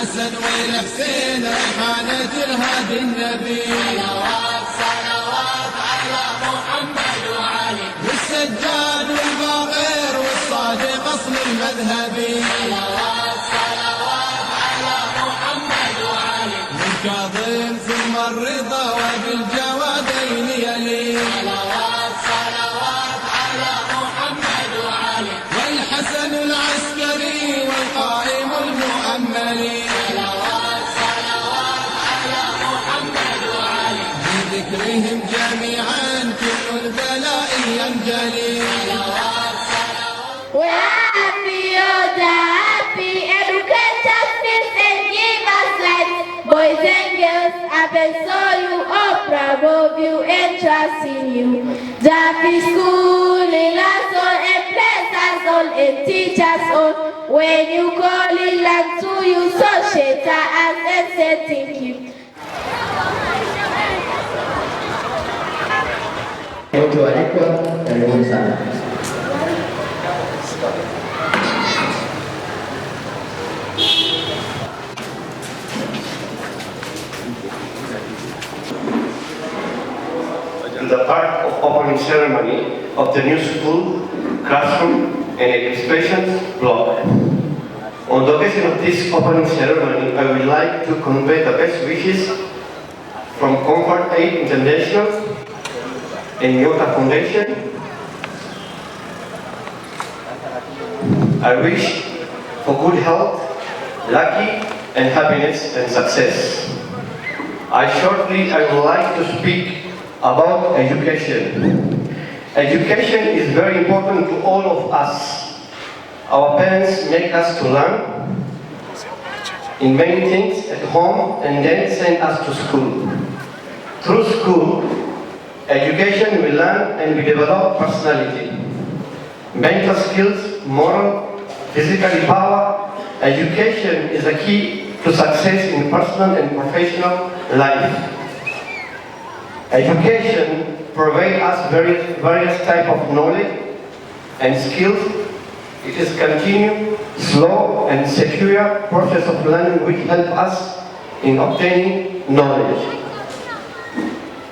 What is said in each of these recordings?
والحسن والحسين ريحانة الهادي النبي. صلوات صلوات على محمد وعلي، والسجاد والباقر والصادق أصل المذهبي. صلوات صلوات على محمد وعلي، والكاظم ثم الرضا وبالجوادين يلي. صلوات صلوات على محمد وعلي، والحسن العسكري والقائم المؤملي. صلوات صلوات على محمد وعلي، بذكرهم جميعا كل البلاء ينجلي. صلوات صلوات. We're happy, you're the happy, educate us, peace and give us light. Boys and girls, I saw you all proud of you and trust in you. Jaffery school in us all and bless us all and teach us all. When you call it land to you, so shelter us and say thank you. Wote waalikwa, karibuni sana. To the part of opening ceremony of the new school, classroom and exhibitions block. On the occasion of this opening ceremony, I would like to convey the best wishes from Comfort Aid International and Yota Foundation. I wish for good health, lucky and happiness and success. I would like to speak about education. Education is very important to all of us. Our parents make us to learn in many things at home and then send us to school. Through school, education we learn and we develop personality, mental skills, moral, physical power. Education is a key to success in personal and professional life. Education provides us various types of knowledge and skills. It is continuous, slow and secure process of learning which helps us in obtaining knowledge.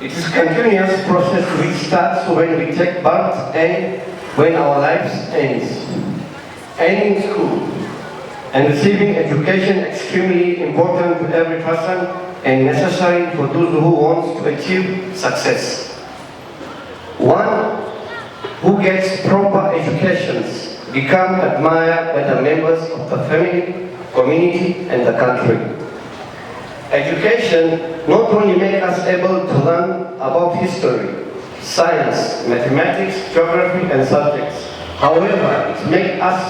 It is a continuous process which starts when we take birth and when our lives ends. Ending school and receiving education extremely important to every person and necessary for those who want to achieve success. One who gets proper educations become admired by the members of the family, community and the country. Education not only makes us able to learn about history, science, mathematics, geography and subjects. However, it makes us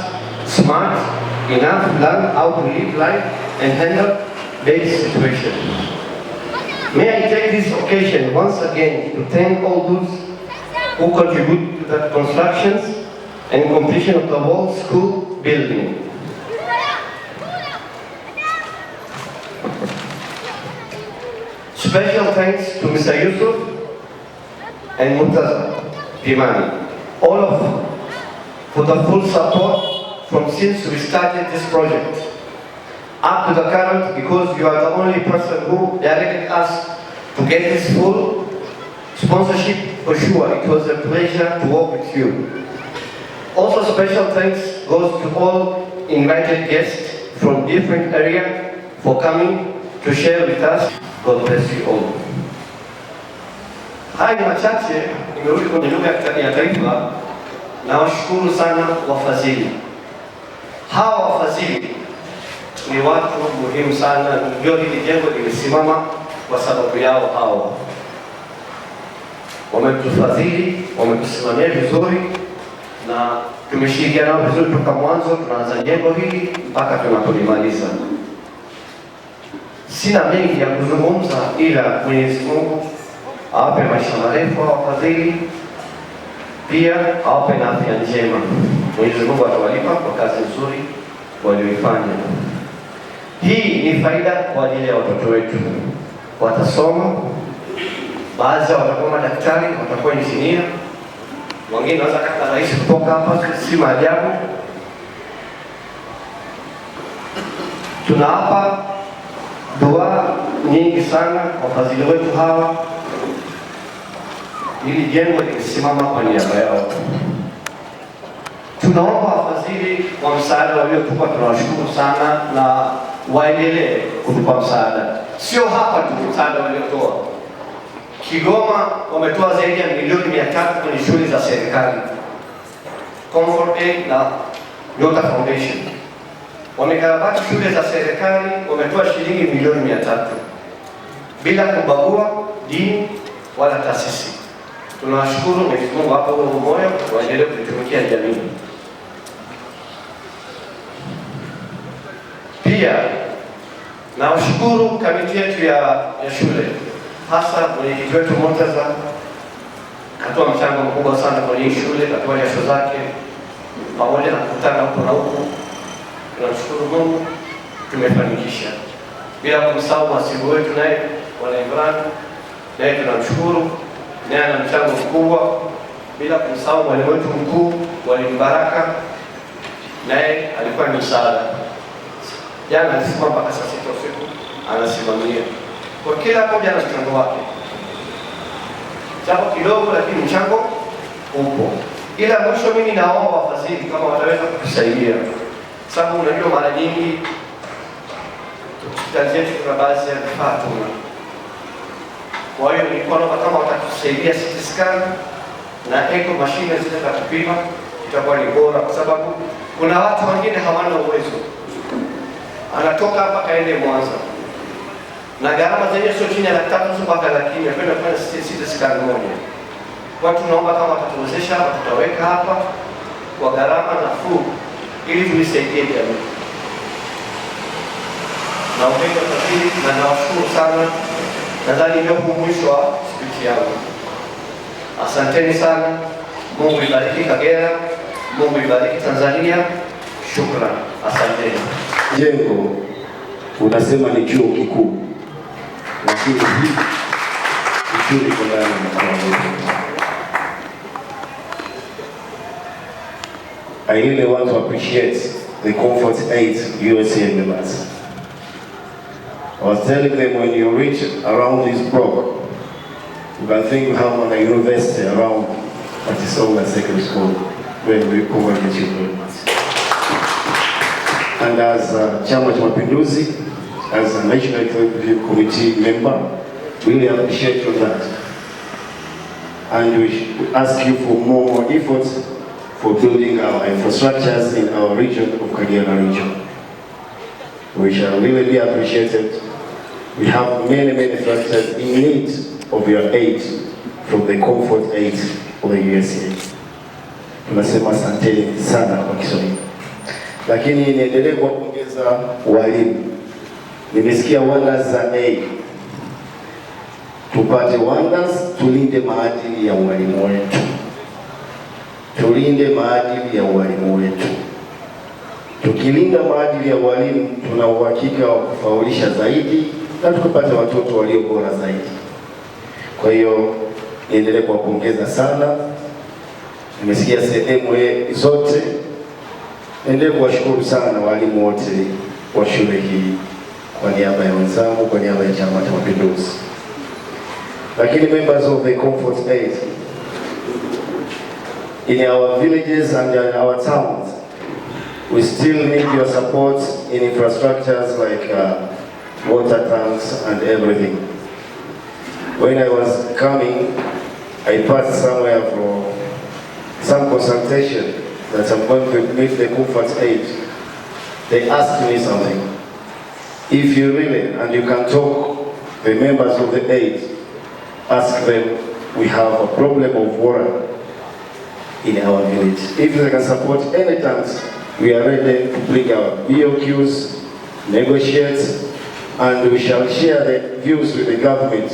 smart enough to learn how to live life and handle daily situations. May I take this occasion once again to thank all those who contribute to the constructions and completion of the whole school building. Special thanks to Mr. Yusuf and Murtaza Dimani, all of for the full support from since we started this project up to the current, because you are the only person who directed us to get this full sponsorship. For sure, it was a pleasure to work with you. Also, special thanks goes to all invited guests from different areas for coming to share with us. God bless you all. Haya ni machache, nimerudi kwenye lugha ya taifa. Nawashukuru sana wafadhili. Hawa wafadhili ni watu muhimu sana, ndio hili jengo limesimama kwa sababu yao. Hao wametufadhili, wametusimamia vizuri na tumeshirikiana nao vizuri toka mwanzo tunaanza jengo hili mpaka tunapolimaliza. Sina mengi ya kuzungumza, ila Mwenyezi Mungu awape maisha marefu wafadhili, pia awape na afya njema. Mwenyezi Mungu atawalipa kwa kazi nzuri walioifanya. Hii ni faida kwa ajili ya watoto wetu. Watasoma, baadhi watakuwa madaktari, watakuwa injinia, wengine wanaweza kata rais kutoka hapa, si maajabu. Tunawapa dua nyingi sana wafadhili wetu hawa, ili jengo likisimama kwa niaba yao. Tunaomba wafadhili wa msaada waliotupa, tunawashukuru sana na waendelee kutupa msaada. Sio hapa tu msaada waliotoa, Kigoma wametoa zaidi ya milioni 300 kwenye shule za serikali, Comfort Aid na Nyota Foundation. Wamekarabati shule za serikali, wametoa shilingi milioni 300 bila kubagua dini wala taasisi. Tunawashukuru. Mwenyezi Mungu hapo huo moyo waendelee kutumikia jamii. Pia nawashukuru kamiti yetu ya shule, hasa mwenyekiti wetu Montaza, katoa mchango mkubwa sana kwenye shule, katoa jasho zake pamoja na kukutana huko na huko. Tunamshukuru Mungu tumefanikisha, bila kumsahau masibu wetu naye Bwana Imran, naye tunamshukuru, naye ana mchango mkubwa, bila kumsahau mwalimu wetu mkuu Mwalimu Baraka, naye alikuwa ni msaada. Jana alisimama mpaka saa 6 usiku anasimamia. Kwa kila mmoja ana mchango wake, jambo kidogo lakini mchango upo. Ila mwisho mimi naomba wafadhili kama wataweza kutusaidia, sababu unajua mara nyingi hospitali zetu kuna baadhi ya vifaa tuna. Kwa hiyo nilikuwa naomba kama watatusaidia CT scan na echo machine zile za kupima, itakuwa ni bora, kwa sababu kuna watu wengine hawana uwezo, anatoka hapa kaende Mwanza na gharama zenyewe sio chini ya 300 mpaka 1,000 kwenda kufanya CT scan moja. Kwa tunaomba kama watatuwezesha, tutaweka hapa kwa gharama nafuu ili tuisaidie jamii. Na upendo tafili na nawashukuru sana. Nadhani ndio mwisho wa speech yangu. Asanteni sana. Mungu ibariki Kagera, Mungu ibariki Tanzania. Shukran. Asanteni. Jengo unasema ni chuo kikuu, lakini hii shule iko ndani ya mkoa wetu. I really want to appreciate the Comfort Aid USA members. I was telling them, when you reach around this block, you can think you have a university around Patisonga Secondary School where we cover the children. And as Chama cha Mapinduzi, as a National Executive Committee member, we really appreciate you that. And we ask you for more efforts for building our infrastructures in our region of Kagera region. We shall really be appreciated. We have many structures in need of your aid from the Comfort Aid of the USA. Tunasema asanteni sana kwa Kiswahili. Lakini niendelee kuwapongeza walimu. Nimesikia wonders za A. Tupate wonders, tulinde maadili ya walimu wetu. Tulinde maadili ya walimu wetu. Tukilinda maadili ya walimu, tuna uhakika wa kufaulisha zaidi na tukapata watoto walio bora zaidi. Kwa hiyo niendelee kuwapongeza sana. Nimesikia sehemu zote. Niendelee kuwashukuru sana walimu wote wa shule hii kwa niaba ya wenzangu, kwa niaba ya Chama cha Mapinduzi. Lakini members of the Comfort Aid, in our villages and in our towns, we still need your support in infrastructures like water tanks and everything. When I was coming, I passed somewhere for some consultation that I'm going to meet the Comfort Aid. They asked me something. If you really, and you can talk the members of the aid, ask them, we have a problem of water in our village. If they can support any tanks, we are ready to bring our BOQs, negotiate, and we shall share the views with the government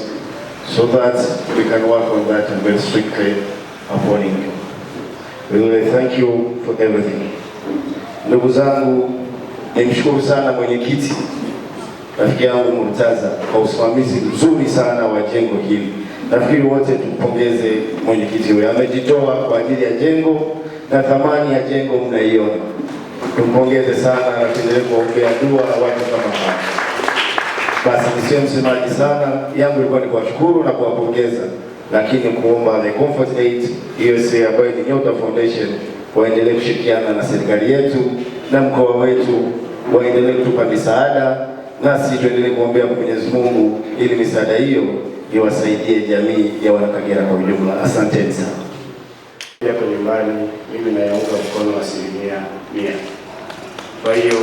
so that we can work on that and very strictly upon you. We really thank you for everything. Ndugu zangu, nimshukuru sana mwenyekiti rafiki yangu Murtaza kwa usimamizi mzuri sana wa jengo hili. Nafikiri wote tumpongeze mwenyekiti huyo, amejitoa kwa ajili ya jengo na thamani ya jengo mnaiona. tumpongeze sana na tuendelee kuombea dua watu kama hawa. Basi nisiwe msemaji sana, yangu ilikuwa ni kuwashukuru na kuwapongeza, lakini kuomba the Comfort 8 USA ambayo ni Nyota Foundation waendelee kushirikiana na serikali yetu na mkoa wetu, waendelee kutupa misaada, nasi tuendelee kuombea Mwenyezi Mungu ili misaada hiyo iwasaidie jamii ya Wanakagera kwa ujumla. Asanteni sana. Hapa nyumbani mimi nayaunga mkono 100%. Kwa hiyo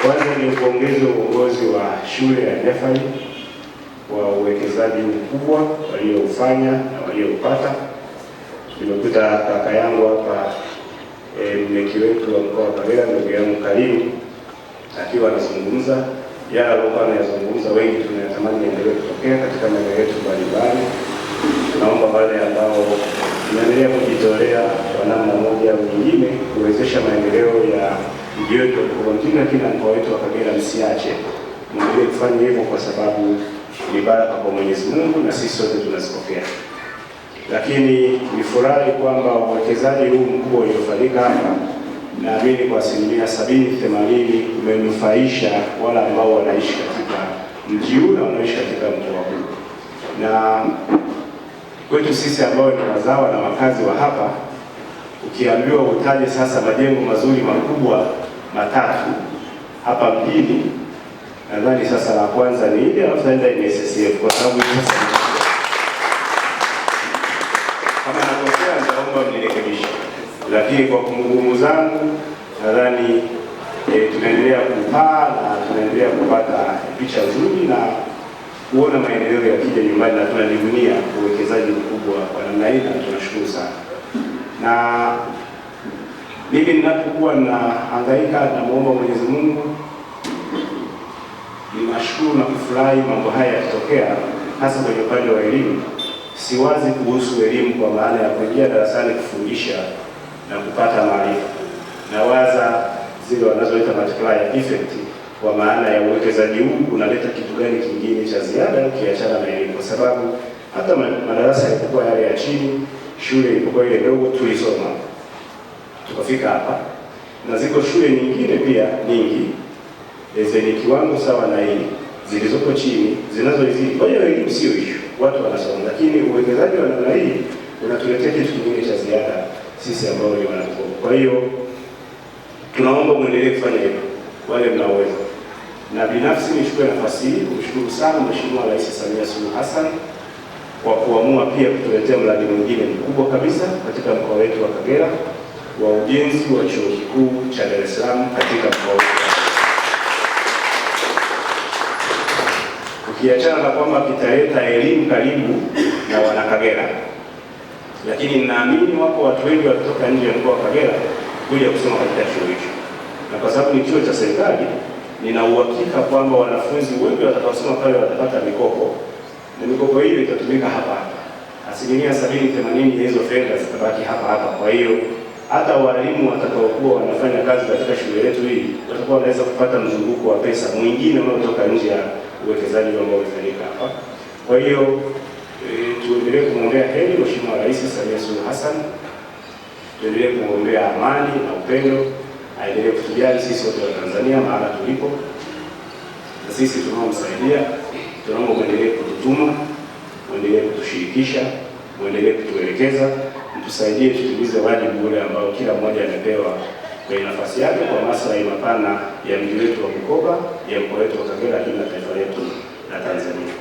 kwanza ni upongeze uongozi wa shule ya Jaffery kwa uwekezaji mkubwa walioufanya na walioupata. Nimekuta kaka yangu hapa mmeki wetu wa mkoa wa Kagera, ndugu yangu Karimu, akiwa anazungumza yale alikuwa anayazungumza, wengi tunayatamani yaendelee kutokea katika maeneo yetu mbalimbali. Tunaomba wale ambao tunaendelea kujitolea kwa namna moja au nyingine kuwezesha maendeleo ya mji wetu wa Bukoba, lakini na mkoa wetu wa Kagera, msiache, mwendelee kufanya hivyo kwa sababu ni baraka kwa Mwenyezi Mungu na sisi sote tunazipokea. Lakini nifurahi kwamba uwekezaji huu mkubwa uliofanyika hapa, naamini kwa 70-80 umenufaisha wale ambao wanaishi katika mji huu na wanaishi katika mkoa huu. Na kwetu sisi ambao ni wazawa na wakazi wa hapa, ukiambiwa utaje sasa majengo mazuri makubwa matatu hapa mjini, nadhani sasa la kwanza ni ile, alafu naenda NSSF kwa sababu sasa kama nakosea nitaomba mnirekebishe, lakini kwa kumbukumbu zangu nadhani tunaendelea kupaa na tunaendelea kupata picha nzuri na kuona maendeleo yakija nyumbani, na tunajivunia uwekezaji mkubwa kwa namna hii na tunashukuru sana. Na mimi ninapokuwa nahangaika na muomba Mwenyezi Mungu, ninashukuru na kufurahi mambo haya yakitokea, hasa kwenye upande wa elimu. Siwazi kuhusu elimu kwa maana ya kuingia darasani kufundisha na kupata maarifa, nawaza zile wanazoita multiplier effect, kwa maana ya uwekezaji huu unaleta kitu gani kingine cha ziada ukiachana na elimu, kwa sababu hata madarasa yalipokuwa yale ya chini, shule ilipokuwa ile ndogo, tulisoma tukafika hapa, na ziko shule nyingine pia nyingi zenye kiwango sawa na hili zilizoko chini zinazozidi. Kwa hiyo elimu sio issue, watu wanasoma, lakini uwekezaji wa namna hii unatuletea kitu kingine cha ziada sisi ambao ni wanafunzi. Kwa hiyo tunaomba muendelee kufanya hivyo wale mnaoweza. Na binafsi nichukue nafasi hii kumshukuru sana Mheshimiwa Rais Samia Suluhu Hassan kwa kuamua pia kutuletea mradi mwingine mkubwa kabisa katika mkoa wetu wa Kagera wa ujenzi wa chuo kikuu cha Dar es Salaam katika mkoa wetu. Ukiachana na kwamba kitaleta elimu karibu na Wanakagera, lakini ninaamini wapo watu wengi kutoka nje ya mkoa wa Kagera kuja kusoma katika chuo hicho, na kwa sababu ni chuo cha serikali, nina uhakika kwamba wanafunzi wengi watakaosoma pale watapata mikopo, na mikopo hiyo itatumika hapa hapa. 70-80 ya hizo fedha zitabaki hapa hapa. Kwa hiyo hata walimu watakaokuwa wanafanya kazi katika shule yetu hii watakuwa wanaweza kupata mzunguko wa pesa mwingine unaotoka nje ya uwekezaji ambao umefanyika hapa. Kwa hiyo tuendelee kumwombea heri Mheshimiwa Rais Samia Suluhu Hassan, tuendelee kumwombea amani na upendo, aendelee kutujali sisi wote wa Tanzania maana tulipo, na sisi tunaomsaidia tunaomba muendelee kututuma, muendelee kutushirikisha, muendelee kutuelekeza, mtusaidie tutimize wajibu ule ambao kila mmoja amepewa kwenye nafasi yake kwa maslahi mapana ya mji wetu wa Bukoba, ya mkoa wetu wa Kagera, lakini na taifa letu la Tanzania.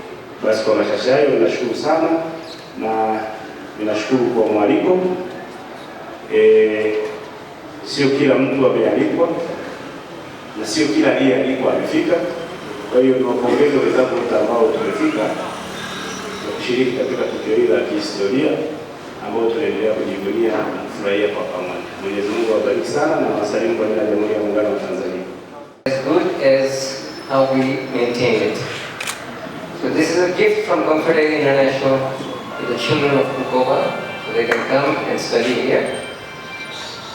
Basi kwa machache hayo ninashukuru sana na ninashukuru kwa mwaliko. Sio kila mtu amealikwa na sio kila aliyealikwa amefika. Kwa hiyo niwapongeze wenzangu wote ambao tumefika na kushiriki katika tukio hili la kihistoria ambao tunaendelea kujivunia na kufurahia kwa pamoja. Mwenyezi Mungu awabariki sana na wasalimu kwa jina la Jamhuri ya Muungano wa Tanzania. As good as how we maintain it. So this is a gift from Comfort 8 International to the children of Bukoba, so they can come and study here,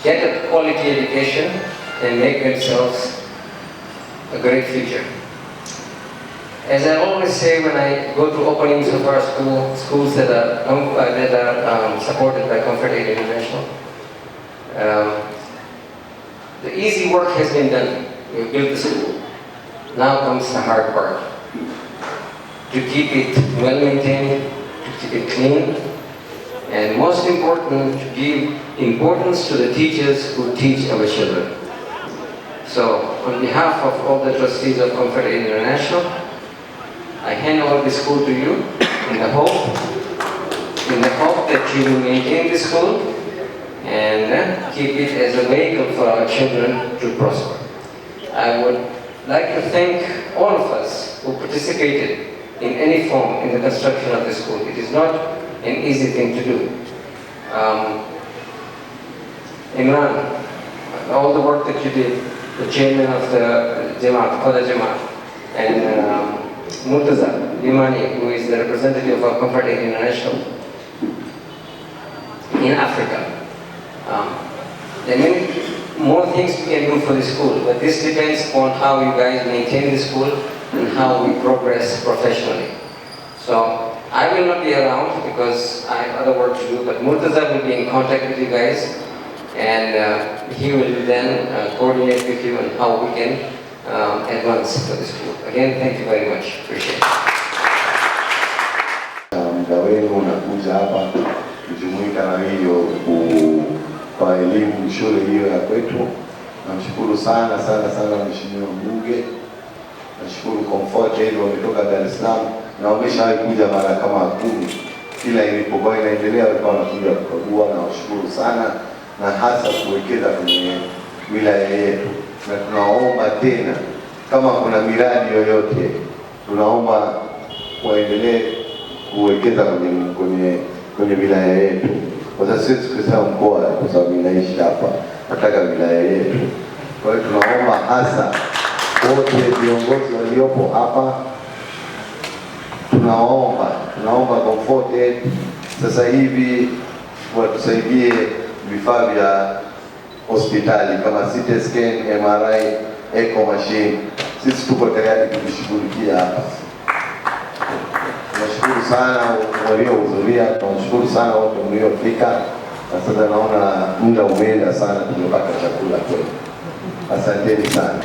get a quality education, and make themselves a great future. As I always say when I go to openings of our schools that are supported by Comfort 8 International, The easy work has been done. We built the school. Now comes the hard part. To keep it well maintained, to keep it clean, and most important, to give importance to the teachers who teach our children. So, on behalf of all the trustees of Comfort Aid International, I hand over the school to you in the hope that you will maintain the school and keep it as a vehicle for our children to prosper. I would like to thank all of us who participated in any form in the construction of the school. It is not an easy thing to do. Imran, all the work that you did, the chairman of the Jamaat, Qadar Jamaat, and Murtaza Limani, who is the representative of Comfort Aid International in Africa. There are many more things we can do for the school, but this depends on how you guys maintain the school and how we progress professionally. So I will not be around because I have other work to do, but Murtaza will be in contact with you guys, and he will then coordinate with you on how we can advance for the school. Again, thank you very much. Appreciate it. Muda wenu unakuja hapa kujumuika na hiyo kwa elimu shule hiyo ya kwetu. Namshukuru sana mheshimiwa mbunge. Nashukuru Comfort Aid wametoka Dar es Salaam na wameshawahi kuja mara kama 10. Kila ilipokuwa inaendelea walikuwa wanakuja kukagua, na washukuru sana, na hasa kuwekeza kwenye wilaya yetu. Na tunaomba tena, kama kuna miradi yoyote, tunaomba waendelee kuwekeza kwenye wilaya yetu. Kwa sababu sisi kusema mkoa, kwa sababu ninaishi hapa, nataka wilaya yetu. Kwa hiyo tunaomba hasa wote viongozi waliopo hapa, tunaomba Comfort Aid sasa hivi watusaidie vifaa vya hospitali kama CT scan, MRI, echo machine. Sisi tuko tayari kujishughulikia hapa. Tunashukuru sana waliohudhuria, tunashukuru sana wote mliofika. Na sasa naona muda umeenda sana, tumepata chakula kweli. Asanteni sana.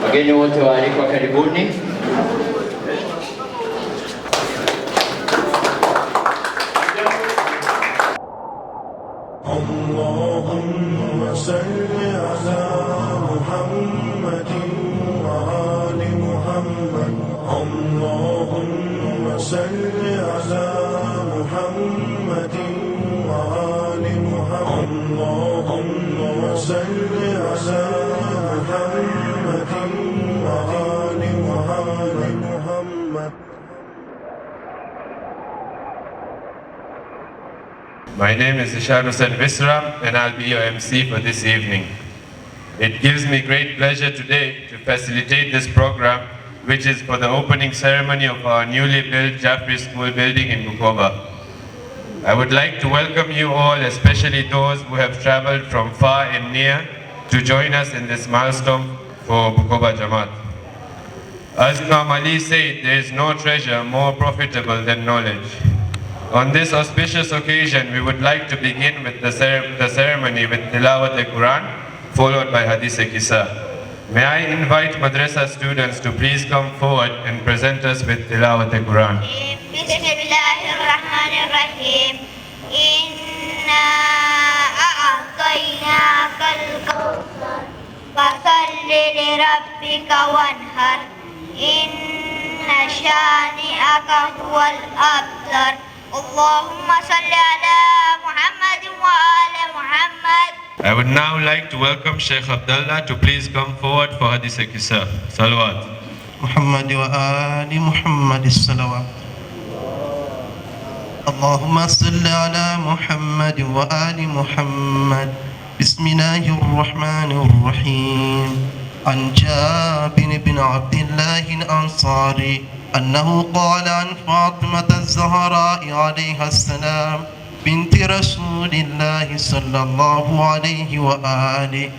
Wageni wote waalikwa, karibuni. اللهم صل على محمد وآل محمد. اللهم صل على محمد وآل محمد. اللهم صل على محمد وآل محمد. My name is Ishan Hussain Visram, and I'll be your MC for this evening. It gives me great pleasure today to facilitate this program, which is for the opening ceremony of our newly built Jaffery School building in Bukoba. I would like to welcome you all, especially those who have traveled from far and near to join us in this milestone for Bukoba Jamaat. As Imam Ali said, there is no treasure more profitable than knowledge. On this auspicious occasion, we would like to begin with the ceremony with Tilawat al-Quran, followed by Hadith Kisa. May I invite Madrasa students to please come forward and present us with Tilawat al-Quran. Bismillahirrahmanirrahim. Inna a'tainaka al-kawthar fasalli li rabbika wanhar. Inna shani'aka huwal abtar. Allahumma salli ala Muhammad wa ala Muhammad. I would now like to welcome Sheikh Abdullah to please come forward for Hadith Kisa. Salawat. محمد وآل محمد الصلوات. اللهم صل على محمد وآل محمد. بسم الله الرحمن الرحيم. عن جابر بن عبد الله الأنصاري أنه قال عن فاطمة الزهراء عليها السلام بنت رسول الله صلى الله عليه وآله،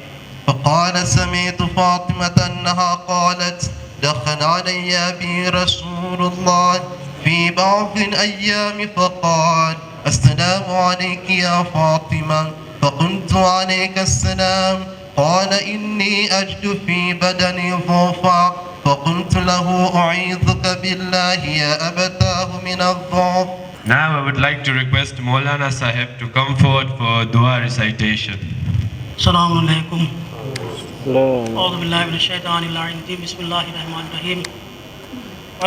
فقال سمعت فاطمة أنها قالت دخل علي أبي رسول الله في بعض الأيام فقال السلام عليك يا فاطمة فقلت عليك السلام قال إني أجد في بدني ضعفا فقلت له أعيذك بالله يا أبتاه من الضعف. Now I would like to request Maulana Sahib to come forward for dua recitation. السلام علیکم. اعوذ باللہ من الشیطان الرجیم. بسم اللہ الرحمن الرحیم.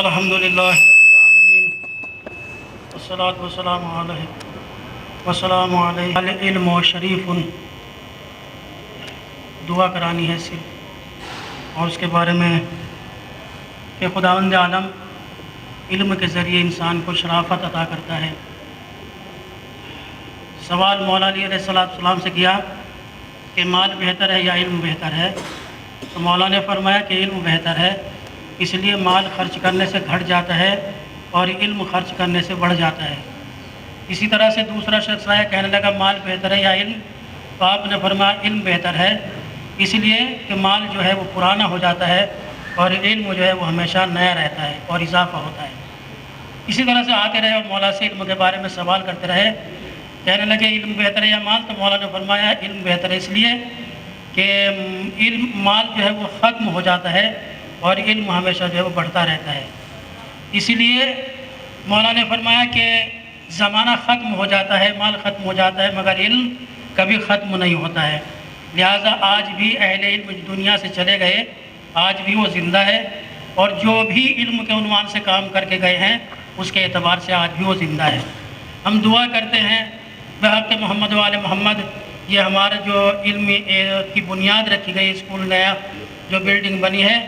الحمد للہ رب العالمین والصلاة والسلام علیہ العلم و شریف. دعا کرانی ہے صرف اور اس کے بارے میں کہ خداوند عالم علم کے ذریعے انسان کو شرافت عطا کرتا ہے. سوال مولا علی علیہ السلام سے کیا کہ مال بہتر ہے یا علم بہتر ہے؟ تو مولا نے فرمایا کہ علم بہتر ہے، اس لیے مال خرچ کرنے سے گھٹ جاتا ہے اور علم خرچ کرنے سے بڑھ جاتا ہے. اسی طرح سے دوسرا شخص آیا کہنے لگا مال بہتر ہے یا علم؟ تو آپ نے فرمایا علم بہتر ہے، اس لیے کہ مال جو ہے وہ پرانا ہو جاتا ہے اور علم جو ہے وہ ہمیشہ نیا رہتا ہے اور اضافہ ہوتا ہے. اسی طرح سے آتے رہے اور مولا سے علم کے بارے میں سوال کرتے رہے. کہنے لگے علم بہتر ہے یا مال؟ تو مولا نے فرمایا علم بہتر ہے، اس لیے کہ مال جو ہے وہ ختم ہو جاتا ہے اور علم ہمیشہ جو ہے وہ بڑھتا رہتا ہے. اسی لیے مولا نے فرمایا کہ زمانہ ختم ہو جاتا ہے، مال ختم ہو جاتا ہے، مگر علم کبھی ختم نہیں ہوتا ہے. لہٰذا آج بھی اہل علم دنیا سے چلے گئے، آج بھی وہ زندہ ہے، اور جو بھی علم کے عنوان سے کام کر کے گئے ہیں اس کے اعتبار سے آج بھی وہ زندہ ہے. ہم دعا کرتے ہیں بحق محمد و آل محمد، یہ ہمارا جو علم کی بنیاد رکھی گئی، اسکول نیا جو بلڈنگ بنی ہے،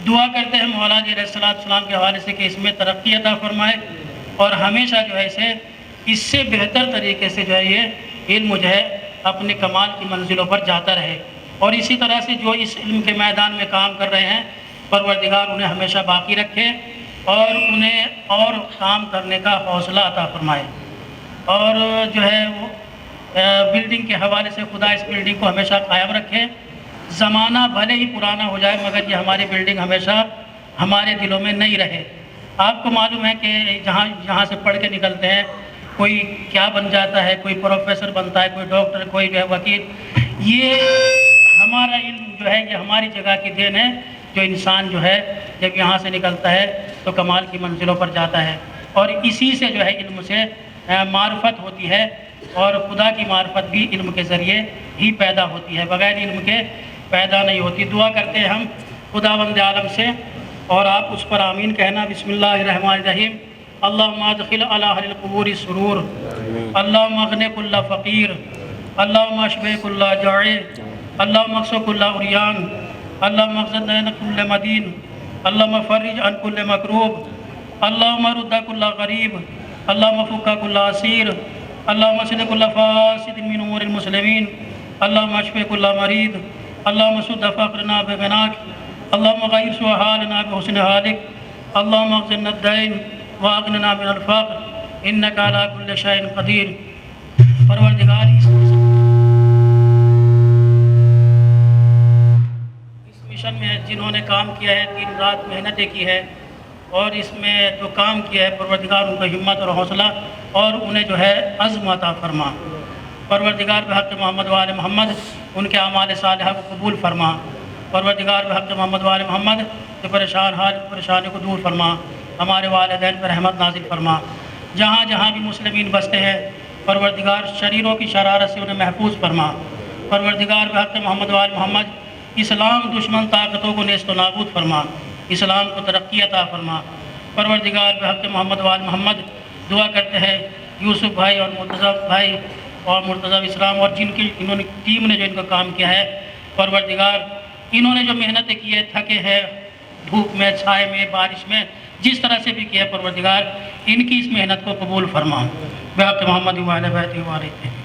دعا کرتے ہیں مولا علیہ السلام کے حوالے سے کہ اس میں ترقی عطا فرمائے اور ہمیشہ جو ہے اس سے بہتر طریقے سے جو ہے یہ علم جو ہے اپنے کمال کی منزلوں پر جاتا رہے. اور اسی طرح سے جو اس علم کے میدان میں کام کر رہے ہیں، پروردگار انہیں ہمیشہ باقی رکھے اور انہیں اور کام کرنے کا حوصلہ عطا فرمائے. اور جو ہے وہ بلڈنگ کے حوالے سے خدا اس بلڈنگ کو ہمیشہ قائم رکھے. زمانہ بھلے ہی پرانا ہو جائے مگر یہ ہماری بلڈنگ ہمیشہ ہمارے دلوں میں نہیں رہے. آپ کو معلوم ہے کہ جہاں سے پڑھ کے نکلتے ہیں کوئی کیا بن جاتا ہے، کوئی پروفیسر بنتا ہے، کوئی ڈاکٹر، کوئی جو ہے وکیل. یہ ہمارا علم جو ہے یہ ہماری جگہ کی دین ہے. جو انسان جو ہے جب یہاں سے نکلتا ہے تو کمال کی منزلوں پر جاتا ہے اور اسی سے جو ہے علم سے معرفت ہوتی ہے اور خدا کی معرفت بھی علم کے ذریعے ہی پیدا ہوتی ہے، بغیر علم کے پیدا نہیں ہوتی. دعا کرتے ہیں ہم خداوند عالم سے اور آپ اس پر آمین کہنا. بسم اللہ الرحمن الرحیم. اللہم ادخل علی اہل القبور سرور، اللہم اغن کل فقیر، اللہم اشبع کل جائع، اللہم اکسو کل عریان، اللہم اغزد دین کل مدین، اللہم فرج عن کل مکروب، اللہم رد کل غریب، اللہم فک کل اسیر، اللہم اسد کل فاسد من امور المسلمین، اللہم اشفِ کل مریض، اللہم سد فقرنا بغناک، اللہم غیر سوء حالنا بحسن حالک، اللہم اغزنا الدین واغننا من الفقر انک علی کل شیء قدیر. پروردگار اس مشن میں جنہوں نے کام کیا ہے، دن رات محنتیں کی ہے اور اس میں جو کام کیا ہے، پروردگار ان کو ہمت اور حوصلہ اور انہیں جو ہے عزم عطا فرما. پروردگار بحق محمد و آل محمد ان کے اعمال صالحہ کو قبول فرما. پروردگار بحق محمد و آل محمد جو پریشان حال پریشانی کو دور فرما. ہمارے والدین پر رحمت نازل فرما. جہاں جہاں بھی مسلمین بستے ہیں پروردگار شریروں کی شرارت سے انہیں محفوظ فرما. پروردگار بحق محمد و آل محمد اسلام دشمن طاقتوں کو نیست و نابود فرما، اسلام کو ترقی عطا فرما. پروردگار بحق محمد و آل محمد دعا کرتے ہیں یوسف بھائی اور مرتضیٰ بھائی اور مرتضیٰ اسلام اور جن کی انہوں نے ٹیم نے جو ان کا کام کیا ہے، پروردگار انہوں نے جو محنتیں کی ہے، تھکے ہیں دھوپ میں، چھائے میں، بارش میں، جس طرح سے بھی کیا ہے، پروردگار ان کی اس محنت کو قبول فرما. بحق محمد و آل بیت و آلہ.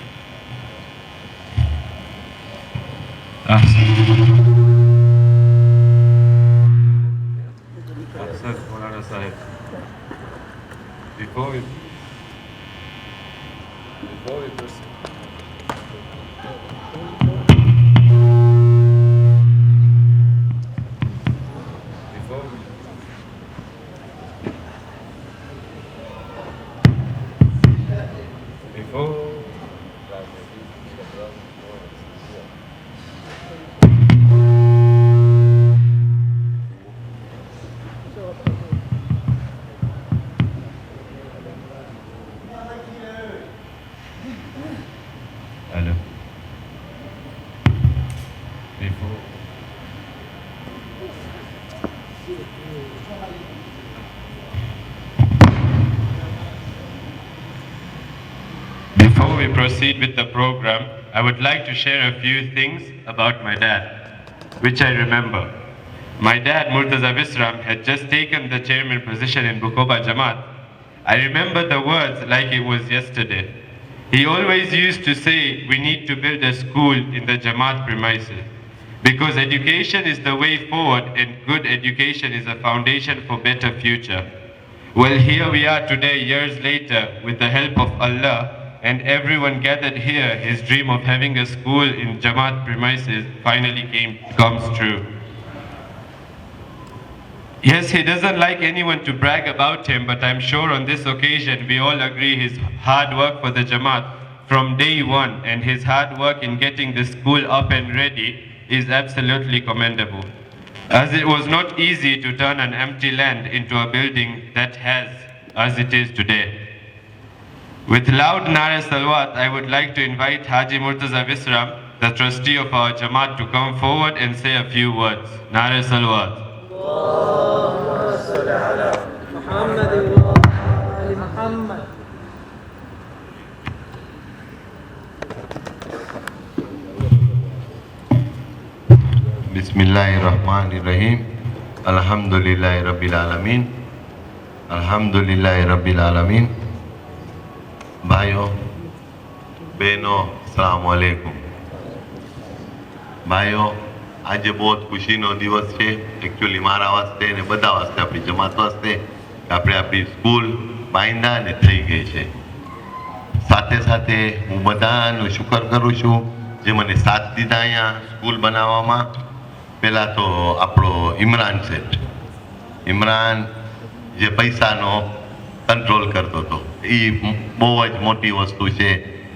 Before we proceed with the program, I would like to share a few things about my dad, which I remember. My dad, Murtaza Visram, had just taken the chairman position in Bukoba Jamaat. I remember the words like it was yesterday. He always used to say, we need to build a school in the Jamaat premises, because education is the way forward and good education is a foundation for better future. Well, here we are today, years later, with the help of Allah, and everyone gathered here, his dream of having a school in Jamaat premises finally comes true. Yes, he doesn't like anyone to brag about him, but I'm sure on this occasion we all agree his hard work for the Jamaat from day one and his hard work in getting the school up and ready is absolutely commendable. As it was not easy to turn an empty land into a building that has as it is today. With loud Nare Salwat, I would like to invite Haji Murtaza Visram, the trustee of our Jamaat, to come forward and say a few words. Nare Salwat. Bismillahirrahmanirrahim. Alhamdulillahi Rabbil Alamin. Alhamdulillahi Rabbil Alamin. ભાઈઓ બહેનો અસ્સલામ વાલેકુમ. ભાઈઓ આજે બહુ ખુશીનો દિવસ છે actually મારા વાસ્તે અને બધા વાસ્તે, આપણી જમાત વાસ્તે, કે આપણે આપણી સ્કૂલ બાંધા અને થઈ ગઈ છે. સાથે સાથે હું બધાનો શુકર કરું છું જે મને સાથ દીધા અહીંયા સ્કૂલ બનાવવામાં. પહેલાં તો આપણો ઇમરાન શેઠ, ઇમરાન જે પૈસાનો કંટ્રોલ કરતો હતો, એ બહુ જ મોટી વસ્તુ છે.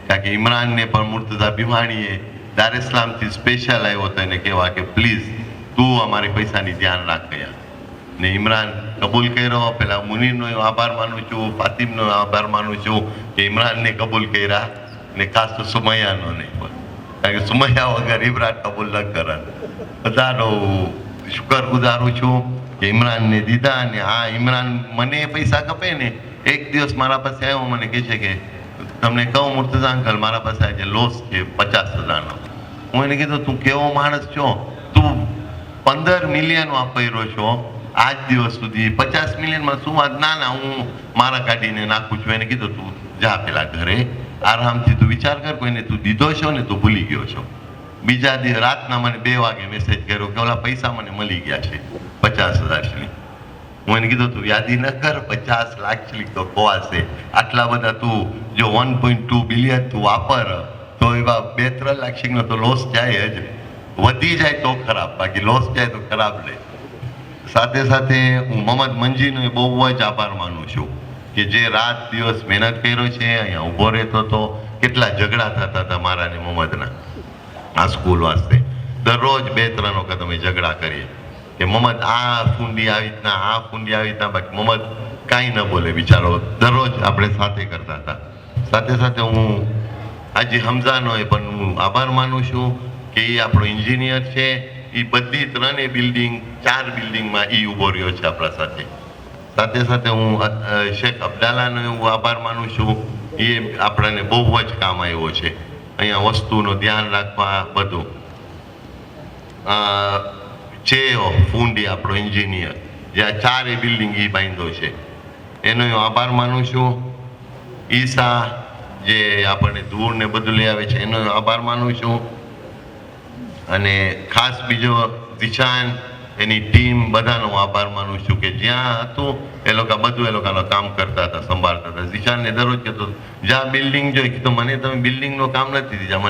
કારણ કે ઇમરાનને પણ મુર્તઝા ભીમાણીએ દાર ઇસ્લામથી સ્પેશિયલ આવ્યો હતો એને કહેવા કે પ્લીઝ તું અમારી પૈસાની ધ્યાન રાખ ગયા. ને ઇમરાન કબૂલ કર્યો. પહેલાં મુનીરનો આભાર માનું છું, ફાતિમનો આભાર માનું છું કે ઇમરાનને કબૂલ કર્યા, ને ખાસ તો સુમૈયાનો નહીં, કારણ કે સુમૈયા વગર ઇમરાન કબૂલ ન કરે. બધાનો શુકર ગુજારું છું કે ઇમરાનને દીધા. અને આ ઇમરાન મને પૈસા કપે ને, એક દિવસ મારા પાસે આવ્યો, મને કહે છે કે તમને કહું મુર્તઝા અંકલ, મારા પાસે આજે લોસ છે 50,000નો. હું એને કીધું તું કેવો માણસ છો, તું 15 મિલિયન વાપર્યો છો આજ દિવસ સુધી, 50 મિલિયનમાં શું વાત? ના ના, હું મારા કાઢીને નાખું છું. એને કીધું તું જા પેલા ઘરે આરામથી તું વિચાર કર, કોઈને તું દીધો છો ને તું ભૂલી ગયો છો. બીજા દિવસ રાતના મને 2 વાગે મેસેજ કર્યો કે ઓલા પૈસા મને મળી ગયા છે 50,000 શિલિંગ. હું એને કીધું તું યાદી ન કર, 50 લાખ શિલિંગ તો ખોવાશે. આટલા બધા તું જો 1.2 બિલિયન તું વાપર તો એવા 2-3 લાખ શિલિંગનો તો લોસ જાય જ. વધી જાય તો ખરાબ, બાકી લોસ જાય તો ખરાબ નહીં. સાથે સાથે હું મોહમ્મદ મંજીનો બહુ જ આભાર માનું છું કે જે રાત દિવસ મહેનત કર્યો છે, અહીંયા ઊભો રહેતો હતો. કેટલા ઝઘડા થતા હતા મારા ને મોહમ્મદના આ સ્કૂલ વાસ્તે. દરરોજ 2-3 વખત અમે ઝઘડા કરીએ કે મોહમ્મદ આ ફૂંડી આવી રીતના, આ ફૂંડી આવી રીતના, બાકી મોહમ્મદ કાંઈ ન બોલે બિચારો. દરરોજ આપણે સાથે કરતા હતા. સાથે સાથે હું હાજી હમઝાનો પણ હું આભાર માનું છું કે એ આપણો એન્જિનિયર છે. એ બધી 3 બિલ્ડિંગ 4 બિલ્ડિંગમાં એ ઊભો રહ્યો છે આપણા સાથે. સાથે સાથે હું શેખ અબ્દાલાનો એવું આભાર માનું છું, એ આપણને બહુ જ કામ આવ્યો છે અહીંયા વસ્તુનું ધ્યાન રાખવા બધું. ચેઓ ફૂંડી આપણો એન્જિનિયર, જે આ 4 બિલ્ડિંગ એ બાંધ્યો છે, એનો હું આભાર માનું છું. ઈસા જે આપણને ધૂળ ને બધું લઈ આવે છે, એનો આભાર માનું છું. અને ખાસ બીજો દિશાન, એની ટીમ, બધાનો આભાર માનું છું કે જ્યાં હતું એ લોકો બધું એ લોકોનું કામ કરતા હતા, સંભાળતા હતા. દિશાનને દરરોજ કહેતો જ્યાં બિલ્ડિંગ જોઈ કીધું મને તમે બિલ્ડિંગનું કામ નથી દીધા,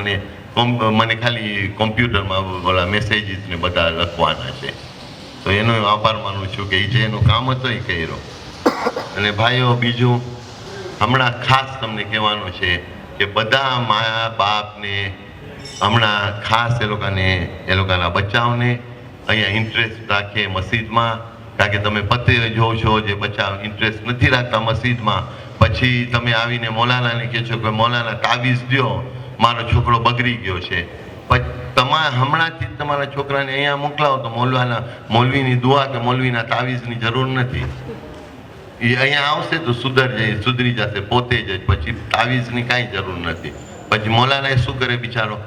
મને ખાલી કોમ્પ્યુટરમાં ઓલા મેસેજીસ ને બધા લખવાના છે. તો એનો આભાર માનું છું કે એ જે એનું કામ હતું એ કર્યો. અને ભાઈઓ બીજું હમણાં ખાસ તમને કહેવાનું છે કે બધા મા બાપને હમણાં ખાસ એ લોકોના બચ્ચાઓને અહીંયા ઇન્ટરેસ્ટ રાખે મસ્જિદમાં. કારણ કે તમે પતે જોવો છો જે બચ્ચા ઇન્ટરેસ્ટ નથી રાખતા મસ્જિદમાં, પછી તમે આવીને મૌલાનાને કહો છો કે મૌલાના તાવીઝ દો, મારો છોકરો બગડી ગયો છે. હમણાંથી જ તમારા છોકરાને અહીંયા મોકલાવો તો મૌલવીની દુઆ કે મૌલવીના તાવીઝની જરૂર નથી. એ અહીંયા આવશે તો સુધરી જશે પોતે જ, પછી તાવીઝની કાંઈ જરૂર નથી. પછી મૌલાના શું કરે બિચારો,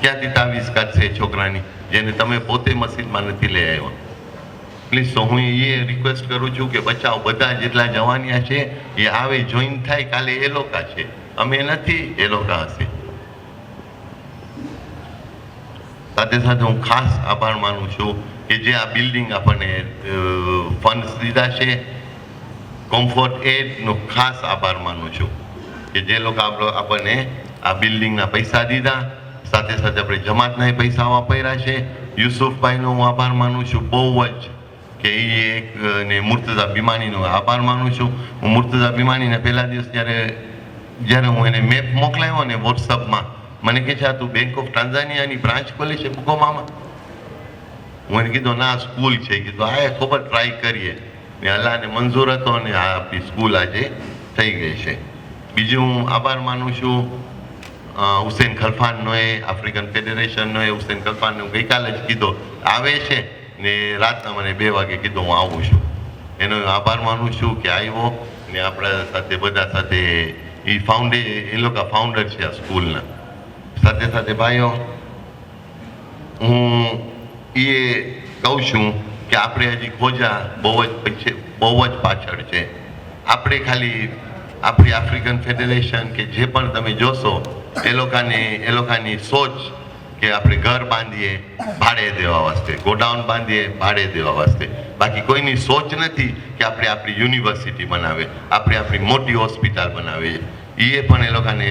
ક્યાંથી તાવીઝ કાઢશે છોકરાની, જેને તમે પોતે મસ્જિદમાં નથી લઈ આવ્યા. પ્લીઝ, તો હું એ રિક્વેસ્ટ કરું છું કે બચાવ બધા જેટલા જવાનિયા છે એ આવે, જોઈન થાય. કાલે એ લોકો છે, અમે નથી, એ લોકો હશે. સાથે સાથે હું ખાસ આભાર માનું છું કે જે આ બિલ્ડિંગ આપણને ફંડ્સ દીધા છે, કમ્ફર્ટ એડનો ખાસ આભાર માનું છું કે જે લોકો આપણને આ બિલ્ડિંગના પૈસા દીધા. સાથે સાથે આપણે જમાતના પૈસા વાપર્યા છે. યુસુફભાઈનો હું આભાર માનું છું બહુ જ, કે એ એક ને મુર્તઝા બીમાનીનો આભાર માનું છું. હું મુર્તઝા બીમાનીને પહેલા દિવસ જ્યારે હું એને મેપ મોકલાવ્યો ને વોટ્સઅપમાં, મને કહે છે આ તું બેંક ઓફ ટાન્ઝાનિયાની બ્રાન્ચ ખોલી છે બુકોબામાં? હું એને કીધું ના, સ્કૂલ છે. કીધું આ ખબર ટ્રાય કરીએ. ને અલ્લાહને મંજૂર હતો અને આ આપણી સ્કૂલ આજે થઈ ગઈ છે. બીજું હું આભાર માનું છું હુસેન ખલફાનનોએ, આફ્રિકન ફેડરેશનનોએ. હુસેન ખલફાનને હું ગઈકાલે જ કીધો આવે છે ને રાતના મને 2 વાગે કીધું હું આવું છું. એનો આભાર માનું છું કે આવ્યો ને આપણા સાથે બધા સાથે એ લોકો ફાઉન્ડર છે આ સ્કૂલના. સાથે સાથે ભાઈઓ, હું એ કહું છું કે આપણે હજી ખોજા બહુ જ પાછળ છે. આપણે ખાલી આપણી આફ્રિકન ફેડરેશન કે જે પણ તમે જોશો એ લોકોની સોચ કે આપણે ઘર બાંધીએ ભાડે દેવા વાસ્તે, ગોડાઉન બાંધીએ ભાડે દેવા વાસ્તે. બાકી કોઈની સોચ નથી કે આપણે આપણી યુનિવર્સિટી બનાવે, આપણે આપણી મોટી હોસ્પિટલ બનાવીએ. એ પણ એ લોકોને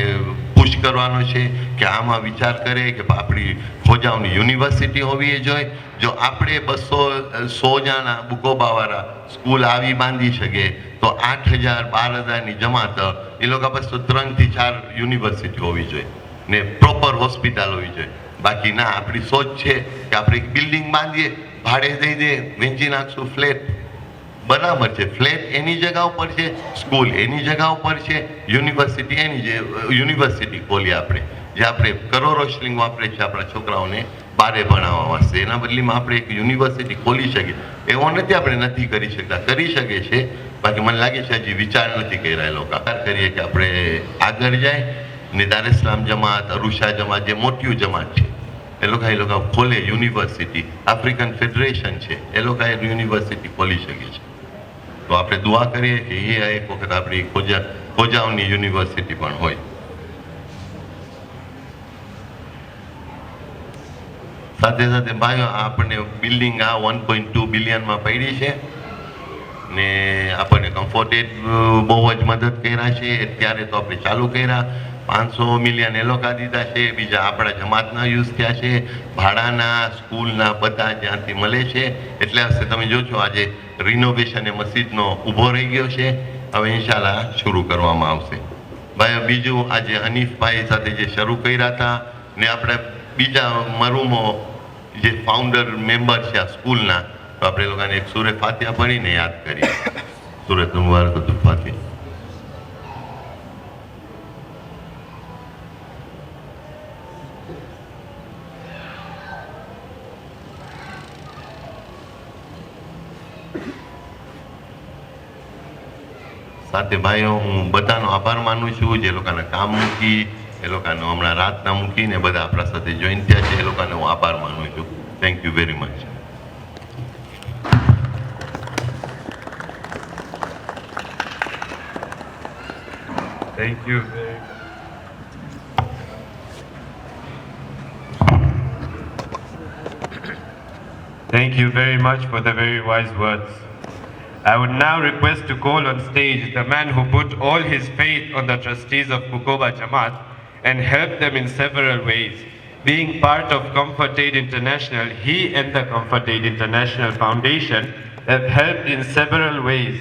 પુશ કરવાનો છે કે આમાં વિચાર કરે કે આપણી ખોજાઓની યુનિવર્સિટી હોવી જોઈએ. જો આપણે 100 જણા બુકોબાવાળા સ્કૂલ આવી બાંધી શકે તો 8,000 12,000ની જમાત એ લોકો પાસે તો 3 થી 4 યુનિવર્સિટી હોવી જોઈએ ને પ્રોપર હોસ્પિટલ હોવી જોઈએ. બાકી ના, આપણી સોચ છે કે આપણે એક બિલ્ડિંગ બાંધીએ, ભાડે દઈ દે, વેચી નાખશું ફ્લેટ. બરાબર છે, ફ્લેટ એની જગ્યા ઉપર છે, સ્કૂલ એની જગ્યા ઉપર છે, યુનિવર્સિટી ખોલી આપણે, જે આપણે કરોડો શિલિંગ વાપરે છે આપણા છોકરાઓને બારે ભણાવવા વાસ્તે. એના બદલીમાં આપણે એક યુનિવર્સિટી ખોલી શકીએ. એવો નથી આપણે નથી કરી શકતા, કરી શકે છે. બાકી મને લાગે છે હજી વિચાર નથી કર્યા એ લોકો. કરીએ કે આપણે આગળ જાય ને દાર ઇસ્લામ જમાત, અરુષા જમાત, જે મોટી જમાત છે એ લોકો ખોલે યુનિવર્સિટી. આફ્રિકન ફેડરેશન છે, એ લોકો યુનિવર્સિટી ખોલી શકે છે. તો આપણે દુઆ કરીએ કે એ એક વખત આપણી ખોજાઓની યુનિવર્સિટી પણ હોય. સાથે સાથે ભાઈઓ, આપણને બિલ્ડિંગ આ 1.2 બિલિયનમાં પડી છે ને આપણને કમ્ફર્ટેડ બહુ જ મદદ કર્યા છે. ત્યારે તો આપણે ચાલુ કર્યા, 500 મિલિયન એ લોકો દીધા છે, બીજા આપણા જમાતના યુઝ થયા છે, ભાડાના, સ્કૂલના બધા જ્યાંથી મળે છે. એટલે હશે તમે જોશો આજે રિનોવેશન એ મસ્જિદનો ઊભો રહી ગયો છે. હવે ઇન્શાલ્લાહ શરૂ કરવામાં આવશે. ભાઈ બીજું, આજે હનીફભાઈ સાથે જે શરૂ કર્યા હતા ને આપણે બીજા મરૂમો જે ફાઉન્ડર મેમ્બર છે આ સ્કૂલના, તો આપણે લોકોને એક સૂરે ફાતિહા ભણીને યાદ કરીએ. સૂરત મુબારકાતુલ ફાતિહા. સાથે ભાઈઓ, હું બધાનો આભાર માનું છું જે લોકોને કામ મૂકી, એ લોકોને હમણાં રાતના મૂકીને બધા આપણા સાથે જોઈન થયા છે. એ લોકોને હું આભાર માનું છું. Thank you very much. Thank you. Thank you very much for the very wise words. I would now request to call on stage the man who put all his faith on the trustees of Bukoba Jamaat and helped them in several ways. Being part of Comfort Aid International, he and the Comfort Aid International Foundation have helped in several ways,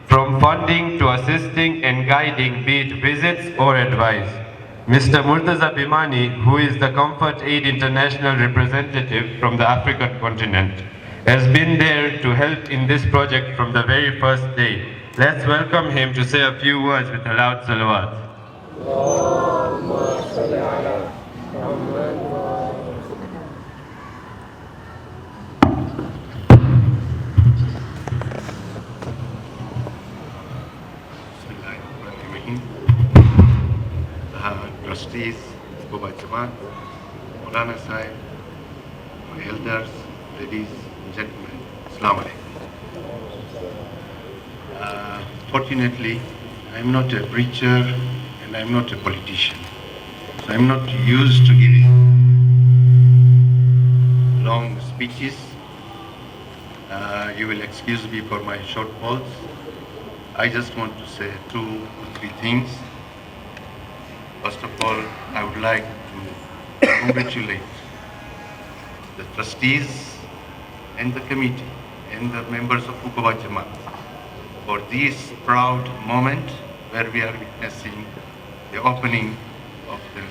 from funding to assisting and guiding, be it visits or advice. Mr. Murtaza Bimani, who is the Comfort Aid International representative from the African continent, has been there to help in this project from the very first day. Let's welcome him to say a few words with a loud salawat. trustees, Bukoba Jamaat, Maulana Sahib, my elders, ladies and gentlemen, Assalamu alaikum. Fortunately, I'm not a preacher and I'm not a politician. So I'm not used to giving long speeches. You will excuse me for my short words. I just want to say 2 or 3 things. First of all, I would like to congratulate the trustees and the committee and the members of Bukoba Jamaat for this proud moment where we are witnessing the opening of the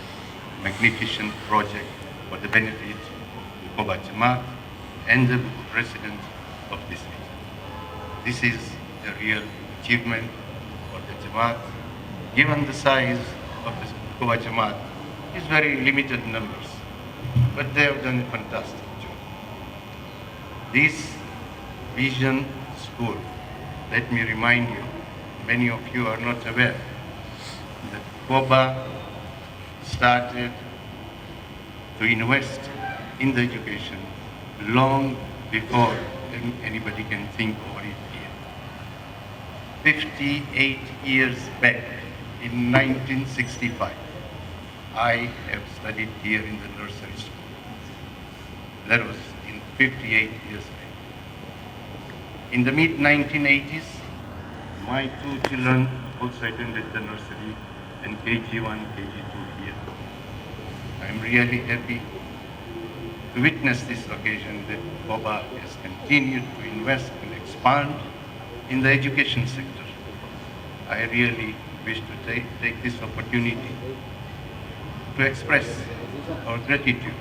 magnificent project for the benefit of Bukoba Jamaat and the residents of this region. This is a real achievement for the Jamaat. Given the size of the Bukoba Jamaat, is very limited numbers, but they have done a fantastic job. This vision school, let me remind you, many of you are not aware, that Bukoba started to invest in the education long before anybody can think about it here. 58 years back, in 1965, I have studied here in the nursery school. That was in 58 years back. In the mid-1980s, my 2 children also attended the nursery and KG1, KG2 here. I'm really happy to witness this occasion that Bukoba has continued to invest and expand in the education sector. I really wish to take this opportunity to express our gratitude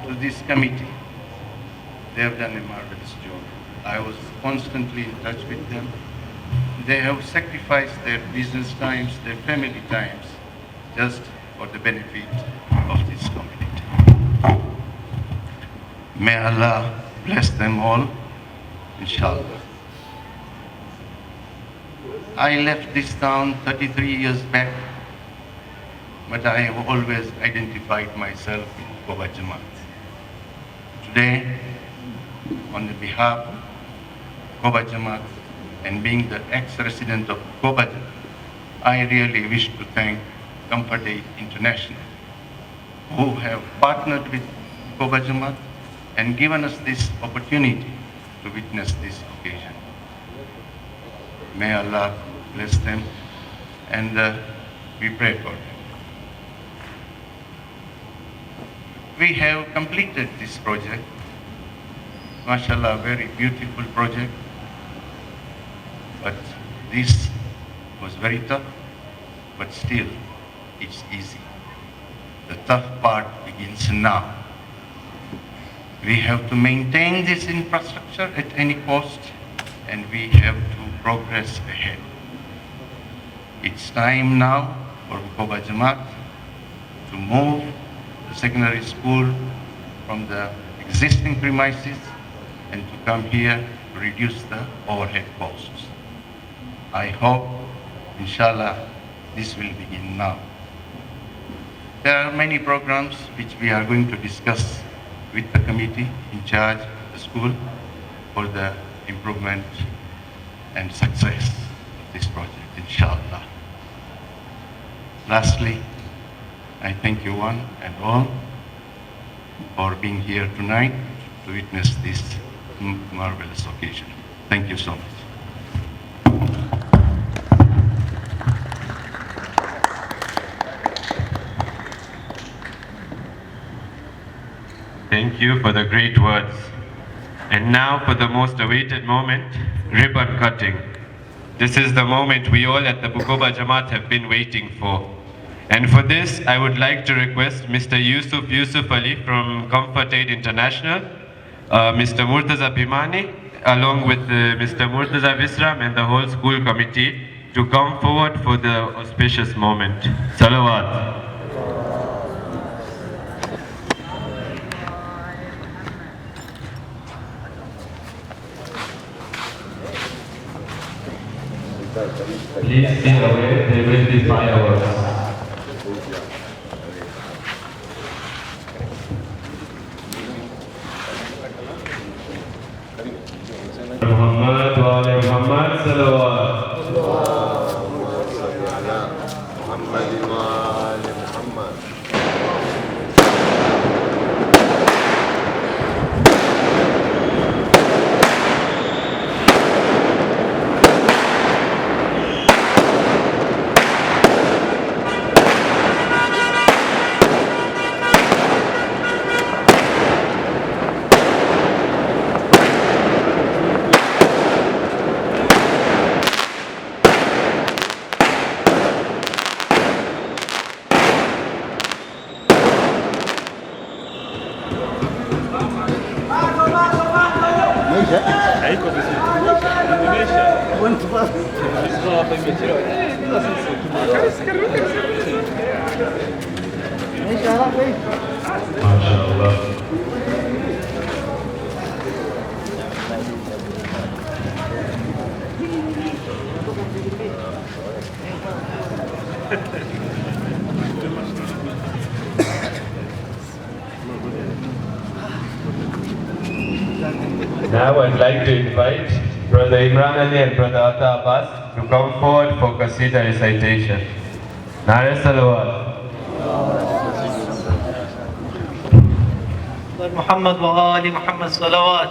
to this committee. They have done a marvelous job. I was constantly in touch with them. They have sacrificed their business times, their family times, just for the benefit of this community. May Allah bless them all, inshallah. I left this town 33 years back, but I have always identified myself with Bukoba Jamaat. Today, on the behalf of Bukoba Jamaat and being the ex-resident of Bukoba Jamaat, I really wish to thank Comfort Aid International, who have partnered with Bukoba Jamaat and given us this opportunity to witness this occasion. May Allah bless them, and we pray for them. We have completed this project. MashaAllah, very beautiful project. But this was very tough, but still, it's easy. The tough part begins now. We have to maintain this infrastructure at any cost, and we have to progress ahead. It's time now for Bukoba Jamaat to move the secondary school from the existing premises and to come here to reduce the overhead costs. I hope, inshallah, this will begin now. There are many programs which we are going to discuss with the committee in charge of the school for the improvement and success of this project, inshallah. Lastly, I thank you one and all for being here tonight to witness this marvelous occasion. Thank you so much. Thank you for the great words. And now for the most awaited moment, ribbon cutting. This is the moment we all at the Bukoba Jamaat have been waiting for. And for this, I would like to request Mr. Yusuf Ali from Comfort Aid International, Mr. Murtaza Bhimani, along with Mr. Murtaza Visram and the whole school committee to come forward for the auspicious moment. Salawat. Please stay away, there will be fireworks. محمد وآل محمد صلوات. Now I'd like to invite Brother Imran Ali and Brother Atta Abbas to come forward for Qasida recitation. Nare Salawat. Muhammad wa Ali Muhammad salawat.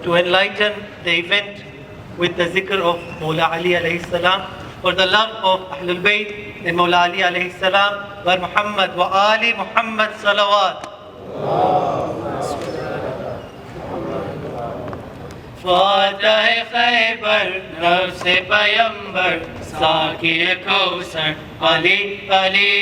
To enlighten the event with the zikr of Mawla Ali alayhi salam, for the love of Ahlul Bayt and Mawla Ali alayhi salam, wa Muhammad wa Ali Muhammad salawat. فاتح خیبر نفس پیمبر ساقی کوثر علی علی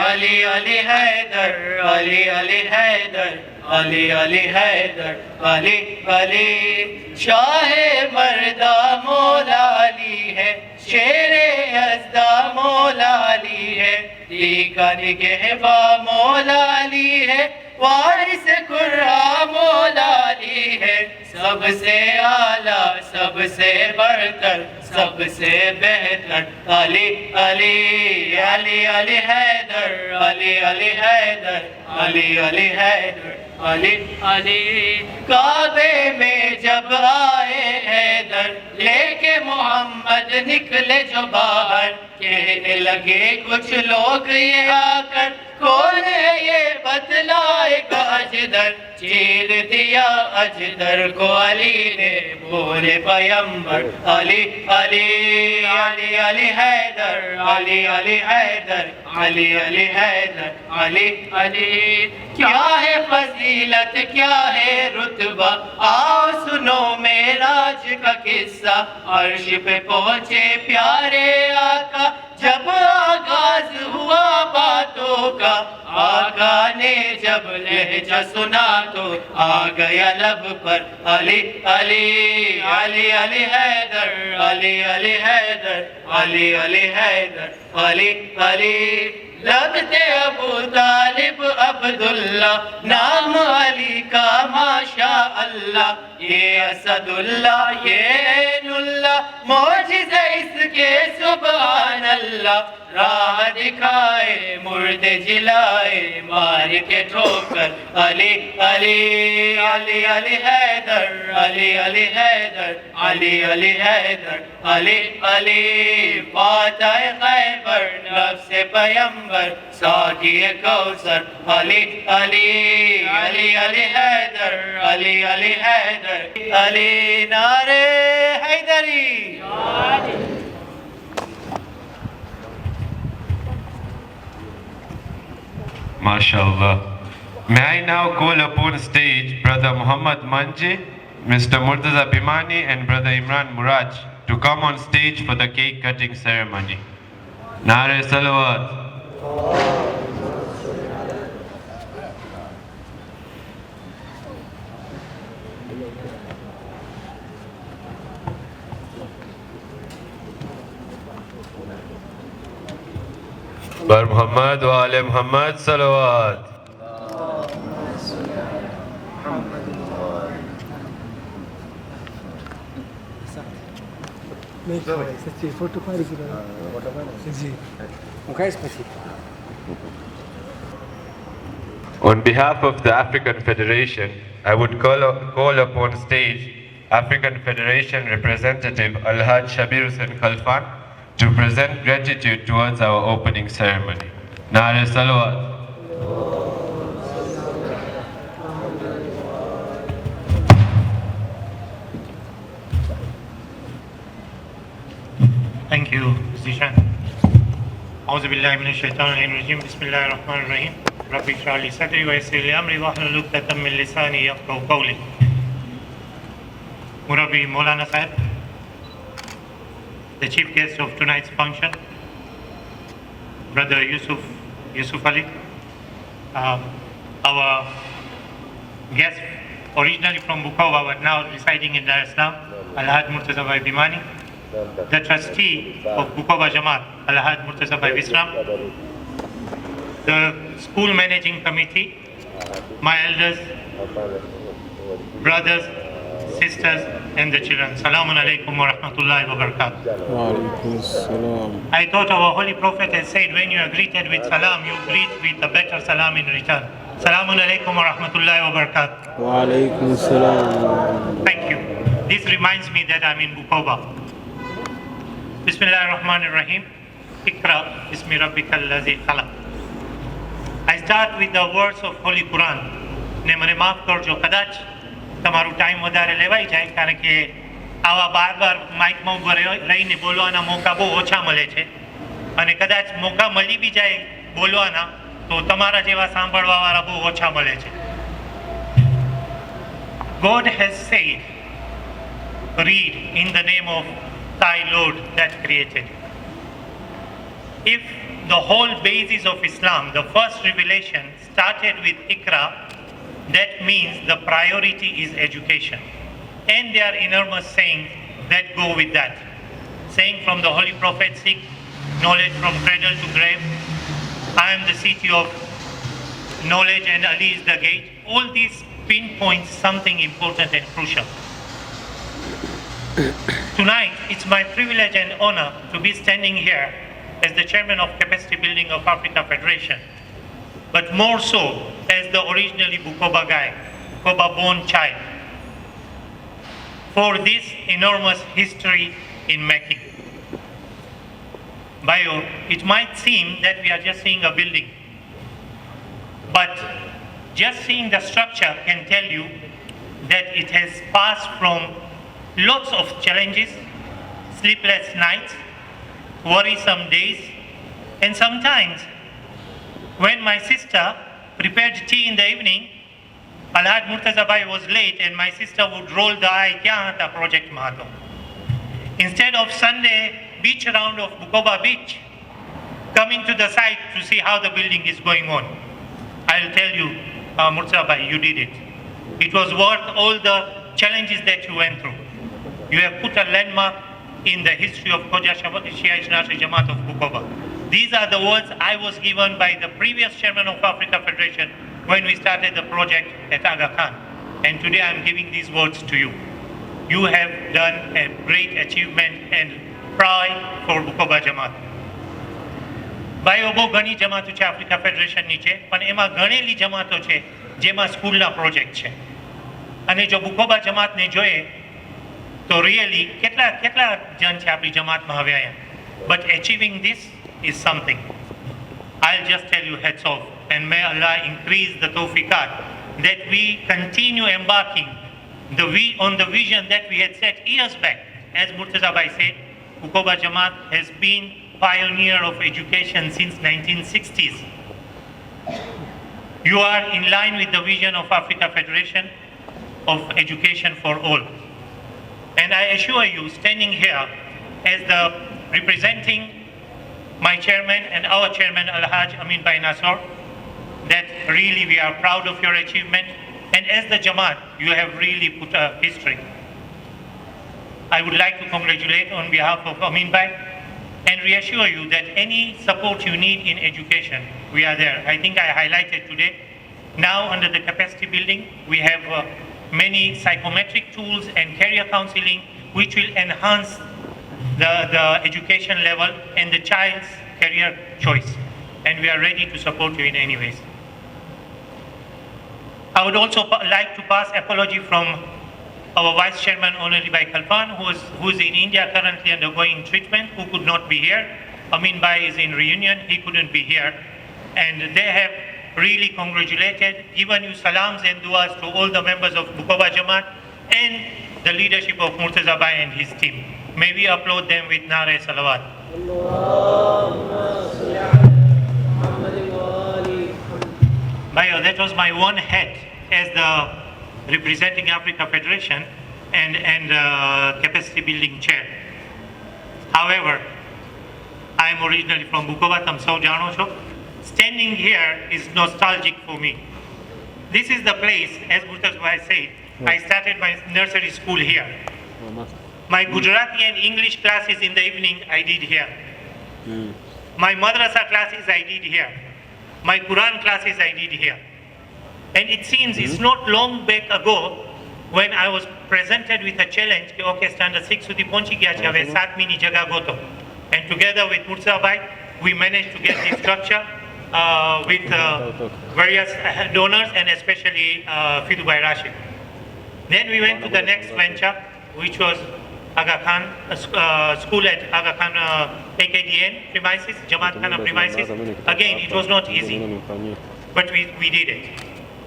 علی علی حیدر علی علی حیدر علی علی حیدر علی علی شاہ مردہ مولا علی ہے شیر یزدہ مولا علی ہے لیکا نگہباں مولا علی ہے وارث قرہ مولا علی ہے سب سے اعلیٰ سب سے برتر سب سے بہتر علی علی علی علی حیدر علی علی حیدر علی علی حیدر علی علی کعبے میں جب آئے حیدر لے کے محمد نکلے جو باہر کہنے لگے کچھ لوگ یہ آ کر کون ہے یہ بتلائے گا اجدر چیر دیا اجدر کو علی نے بولے پیمبر علی علی علی علی حیدر علی علی حیدر علی علی حیدر علی علی کیا ہے فضیلت کیا ہے رتبہ آؤ سنو معراج کا قصہ عرش پہ پہنچے پیارے آقا جب آغاز ہوا باتوں کا آقا نے جب لہجہ سنا تو آ گیا لب پر علی علی علی علی حیدر علی علی حیدر علی علی حیدر علی علی لگتے ابو طالب عبداللہ نام علی کا ماشاء اللہ یہ اسد اللہ یہ عین اللہ معجزہ اس کے سبحان اللہ راہ دکھائے مردے جلائے مار کے ٹھوکر علی علی علی علی حیدر علی علی حیدر علی علی حیدر علی علی فاتح خیبر نفس پیمبر ساقی کوثر علی علی علی علی حیدر علی علی حیدر علی نعرے حیدری MashaAllah. May I now call upon stage Brother Muhammad Manji, Mr. Murtaza Bimani and Brother Imran Muraj to come on stage for the cake cutting ceremony. Nare Salawat. Bar Muhammad wa ale Muhammad Salawat. On behalf of the African Federation, I would call upon stage African Federation representative Alhaj Shabir Hussain Khalfan to present gratitude towards our opening ceremony. Nare Salawat. Thank you, Zishan. أعوذ بالله من الشيطان الرجيم بسم الله الرحمن الرحيم ربي اشرح لي صدري ويسر لي أمري واحلل عقدة من لساني يفقهوا قولي. Murabi Maulana Sahib, the chief guest of tonight's function, Brother Yusuf Ali, our guest originally from Bukoba but now residing in Dar es Salaam, Alhaj Murtaza Bhai Bimani, the trustee of Bukoba Jamaat, Alhaj Murtaza Bhai Visram, the school managing committee, my elders, brothers, sisters, and the children. Salamun alaikum wa rahmatullahi wa barakatuh. I thought our holy prophet has said, when you are greeted with salam, you greet with a better salam in return. Salamun alaikum wa rahmatullahi wa barakatuh. Wa alaikum salam. Thank you. This reminds me that I'm in Bukoba. Bismillahir Rahmanir Rahim. Ikra bismi rabbikal ladzi khalaq. I start with the words of Holy Quran. Ne મને માફ કરજો કદાચ તમારું time વધારે લેવાઈ જાય કારણ કે આવા બાર માઇકમાં ઉભો રહીને બોલવાના મોકા બહુ ઓછા મળે છે અને કદાચ મોકા મળી બી જાય બોલવાના તો તમારા જેવા સાંભળવાવાળા બહુ ઓછા મળે છે. God has said, read in the name of thy Lord that created you. If the whole basis of Islam, the first revelation started with Ikra, that means the priority is education. And there are enormous sayings that go with that. Saying from the Holy Prophet, seek knowledge from cradle to grave. I am the city of knowledge and Ali is the gate. All these pinpoints something important and crucial. Tonight, it's my privilege and honor to be standing here as the chairman of Capacity Building of Africa Federation, but more so as the originally Bukoba guy, Bukoba born child, for this enormous history in making. Bio, it might seem that we are just seeing a building, but just seeing the structure can tell you that it has passed from lots of challenges, sleepless nights, worrisome days, and sometimes when my sister prepared tea in the evening, Alhaj Murtaza Bhai was late and my sister would roll the eye, kya hata project mahato. Instead of Sunday beach round of Bukoba beach, coming to the site to see how the building is going on, I'll tell you, Murtaza Bhai, you did it. It was worth all the challenges that you went through. You have put a landmark in the history of Khoja Shia International Jamaat of Bukoba. These are the words I was given by the previous chairman of Africa Federation when we started the project at Aga Khan. And today I'm giving these words to you. You have done a great achievement and pride for Bukoba Jamaat. ભાઈઓ બહુ ઘણી જમાતો છે Africa ફેડરેશનની છે પણ એમાં ગણેલી જમાતો છે જેમાં સ્કૂલના પ્રોજેક્ટ છે અને જો બુકોબા જમાતને જોઈએ તો રિયલી કેટલા જન છે આપણી જમાતમાં હવે અહીંયા but achieving this is something. I'll just tell you heads off and may Allah increase the tawfiqat that we continue embarking on the vision that we had set years back. As Murtaza Bhai said, Bukoba Jamaat has been pioneer of education since 1960s. You are in line with the vision of Africa Federation of education for all. And I assure you, standing here as the representing my chairman and our chairman Alhaj Amin Bhai Nasor, that really we are proud of your achievement. And as the Jamaat, you have really put a history. I would like to congratulate on behalf of Amin Bhai and reassure you that any support you need in education, we are there. I think I highlighted today, now under the capacity building, we have many psychometric tools and career counseling which will enhance the education level and the child's career choice. And we are ready to support you in any ways. I would also like to pass apology from our Vice Chairman Honorary Bhai Khalfan, who is in India currently undergoing treatment, who could not be here. Amin Bhai is in reunion, he couldn't be here. And they have really congratulated, given you salams and duas to all the members of Bukoba Jamaat and the leadership of Murtaza Bhai and his team. May we applaud them with Nare Salawat. Bhai, that was my one hat as the representing Africa Federation and capacity building chair. However, I am originally from Bukoba, tam sau jano cho. Standing here is nostalgic for me. This is the place, as Murtaza Bhai said, I started my nursery school here. My Gujarati and English classes in the evening I did here. My madrasa classes I did here. My Quran classes I did here. And it seems it's not long back ago when I was presented with a challenge, okay, standard 6 સુધી પહોંચી ગયા છે, હવે 7મી ની જગા ગોતો. And together with Murtaza Bhai, we managed to get this structure with various donors and especially Fidu Bhai Rashid. Then we went to the next venture, which was Aga Khan school at Aga Khan AKDN premises, Jamaat Khana premises. Again, it was not easy, but we did it.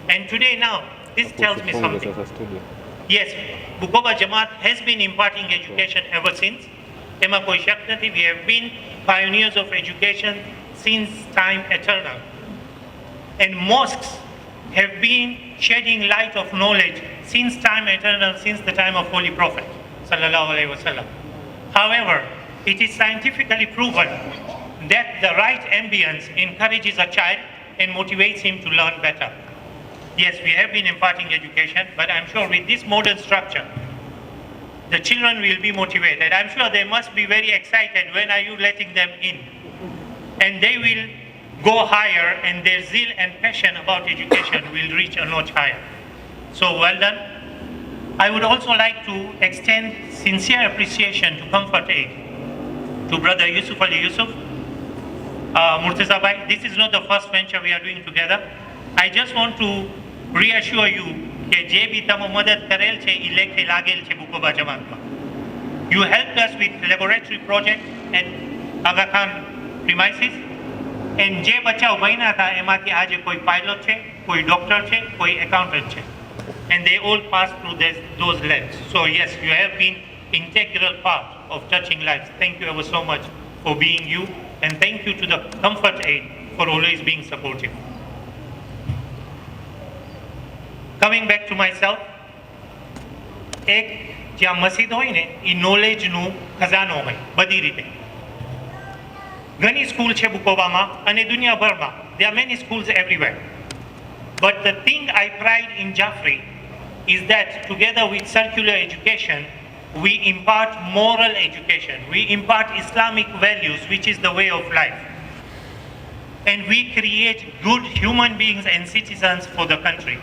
And today now, this tells me something. Yes, Bukoba Jamaat has been imparting education ever since. Ema koi shak nathi, we have been pioneers of education since time eternal. And mosques have been shedding light of knowledge since time eternal, since the time of Holy Prophet sallallahu alaihi wasallam. However, it is scientifically proven that the right ambience encourages a child and motivates him to learn better. Yes, we have been imparting education, but I'm sure with this modern structure, the children will be motivated. I'm sure they must be very excited. When are you letting them in? And they will go higher, and their zeal and passion about education will reach a notch higher. So well done. I would also like to extend sincere appreciation to Comfort Aid, to Brother Yusuf Ali Yusuf, Murtaza Bhai. This is not the first venture we are doing together. I just want to reassure you that je bhi tamo madad karel che I lekhe lagel che Bukoba Jamaat ma. You helped us with laboratory project at Aga Khan premises, and je bachao bhaina tha eમાંથી આજે કોઈ pilot છે, કોઈ doctor છે, કોઈ accountant છે, and they all passed through those labs. So yes, you have been integral part of touching lives. Thank you ever so much for being you, and thank you to the Comfort Aid for always being supportive. Coming back to myself, એક જ્યાં મસ્જિદ હોય ને એ નોલેજનું ખજાનો હોય બધી રીતે. ઘણી school છે બુકોબામાં અને દુનિયાભરમાં. There are many schools everywhere. But the thing I pride in Jaffery is that together with circular education, we impart moral education. We impart Islamic values, which is the way of life. And we create good human beings and citizens for the country.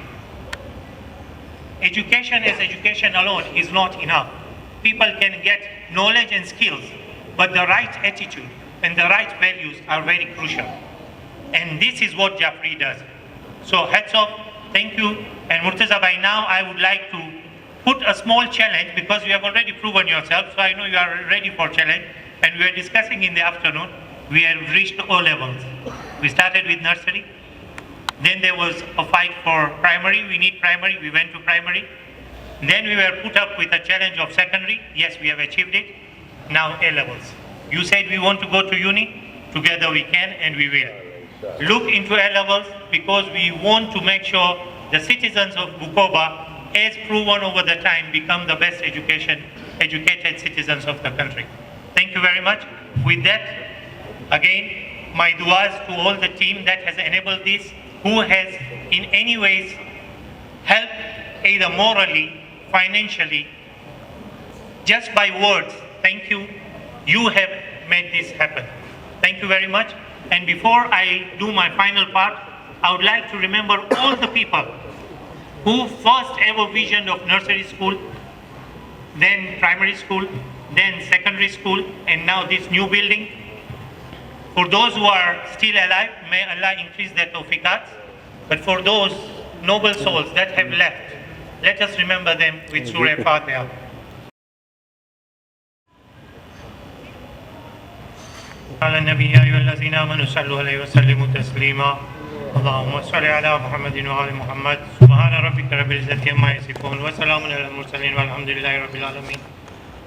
Education as education alone is not enough. People can get knowledge and skills, but the right attitude and the right values are very crucial. And this is what Jaffery does. So hats off, thank you. And Murtaza Bhai, now I would like to put a small challenge, because you have already proven yourself, so I know you are ready for challenge. And we are discussing in the afternoon, we have reached O levels. We started with nursery. Then there was a fight for primary. We need primary. We went to primary. Then we were put up with a challenge of secondary. Yes, we have achieved it. Now A levels. You said we want to go to uni. Together we can and we will. Look into A levels, because we want to make sure the citizens of Bukoba, as proven over the time, become the best educated citizens of the country. Thank you very much. With that, again, my duas to all the team that has enabled this, who has in any ways helped either morally, financially, just by words. Thank you. You have made this happen. Thank you very much. And before I do my final part, I would like to remember all the people who first ever visioned of nursery school, then primary school, then secondary school, and now this new building. For those who are still alive, may Allah increase their tawfiqat. But for those noble souls that have left, Let us remember them with Surah Fatiha. على النبي يا أيها الذين آمنوا صلوا عليه وسلموا تسليما اللهم صل على محمد وآل محمد سبحان ربك رب العزة عما يصفون وسلام على المرسلين والحمد لله رب العالمين.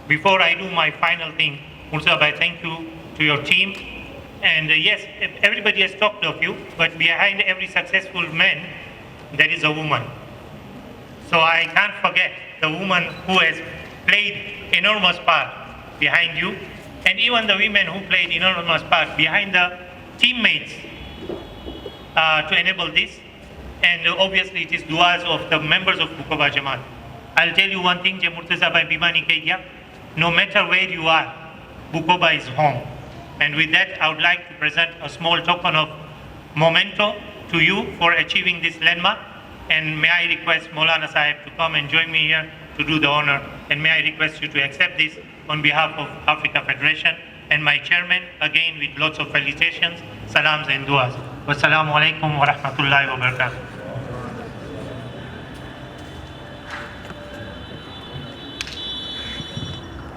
Before I do my final thing, Mursab, I thank you to your team. And yes, everybody has talked of you, but behind every successful man, there is a woman. So I can't forget the woman who has played enormous part behind you, and even the women who played enormous part behind the teammates to enable this. And obviously it is duas of the members of Bukoba Jamaat. I'll tell you one thing, no matter where you are, Bukoba is home. And with that, I would like to present a small token of memento to you for achieving this landmark. And may I request Maulana Sahib to come and join me here to do the honor. And may I request you to accept this on behalf of Africa Federation and my chairman, again with lots of felicitations, salams and duas. Wassalamu alaikum wa rahmatullahi wa barakatuh.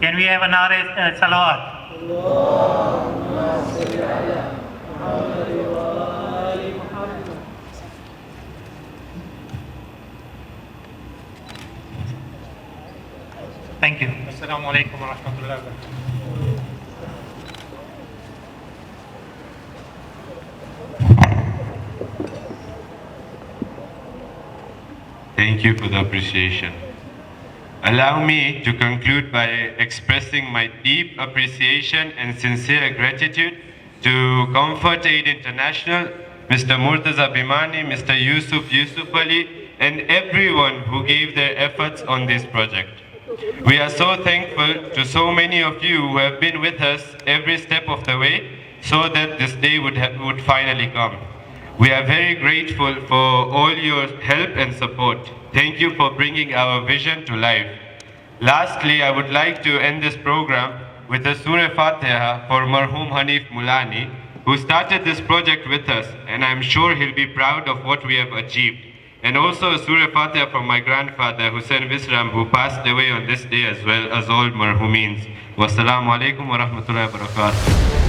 Can we have a nare salawat? Thank you. Assalamu alaikum wa rahmatullahi wa barakatuh. Thank you for the appreciation. Allow me to conclude by expressing my deep appreciation and sincere gratitude to Comfort Aid International, Mr. Murtaza Bimani, Mr. Yusuf Ali, and everyone who gave their efforts on this project. We are so thankful to so many of you who have been with us every step of the way so that this day would finally come. We are very grateful for all your help and support. Thank you for bringing our vision to life. Lastly, I would like to end this program with a Surah Fatiha for Marhum Hanif Mulani, who started this project with us, and I'm sure he'll be proud of what we have achieved. And also a Surah Fatiha from my grandfather, Hussein Visram, who passed away on this day, as well as all Marhumeens. Wassalamu alaikum wa rahmatullahi wa barakatuh.